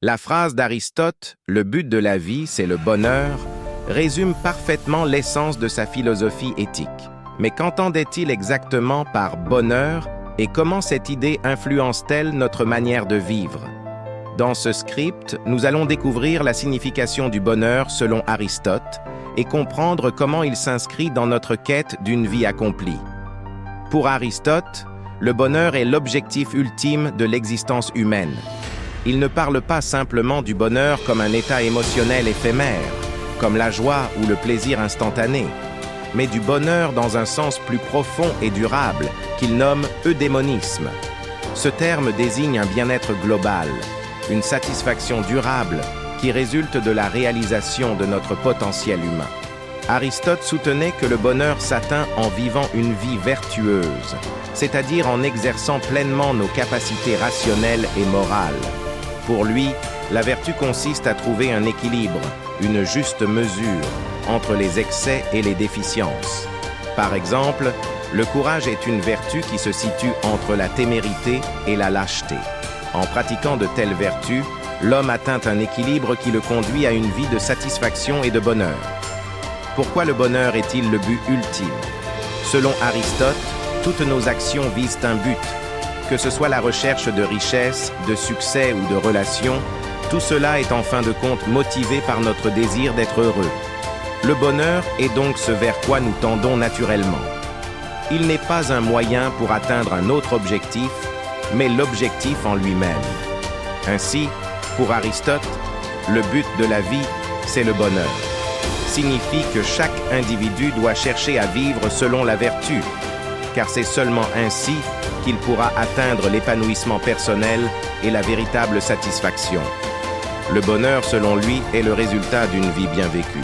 La phrase d'Aristote « Le but de la vie, c'est le bonheur » résume parfaitement l'essence de sa philosophie éthique. Mais qu'entendait-il exactement par bonheur et comment cette idée influence-t-elle notre manière de vivre? Dans ce script, nous allons découvrir la signification du bonheur selon Aristote et comprendre comment il s'inscrit dans notre quête d'une vie accomplie. Pour Aristote, le bonheur est l'objectif ultime de l'existence humaine. Il ne parle pas simplement du bonheur comme un état émotionnel éphémère, comme la joie ou le plaisir instantané, mais du bonheur dans un sens plus profond et durable, qu'il nomme eudémonisme. Ce terme désigne un bien-être global, une satisfaction durable qui résulte de la réalisation de notre potentiel humain. Aristote soutenait que le bonheur s'atteint en vivant une vie vertueuse, c'est-à-dire en exerçant pleinement nos capacités rationnelles et morales. Pour lui, la vertu consiste à trouver un équilibre, une juste mesure, entre les excès et les déficiences. Par exemple, le courage est une vertu qui se situe entre la témérité et la lâcheté. En pratiquant de telles vertus, l'homme atteint un équilibre qui le conduit à une vie de satisfaction et de bonheur. Pourquoi le bonheur est-il le but ultime? Selon Aristote, toutes nos actions visent un but. Que ce soit la recherche de richesse, de succès ou de relations, tout cela est en fin de compte motivé par notre désir d'être heureux. Le bonheur est donc ce vers quoi nous tendons naturellement. Il n'est pas un moyen pour atteindre un autre objectif, mais l'objectif en lui-même. Ainsi, pour Aristote, le but de la vie, c'est le bonheur. Signifie que chaque individu doit chercher à vivre selon la vertu, car c'est seulement ainsi qu'il pourra atteindre l'épanouissement personnel et la véritable satisfaction. Le bonheur, selon lui, est le résultat d'une vie bien vécue.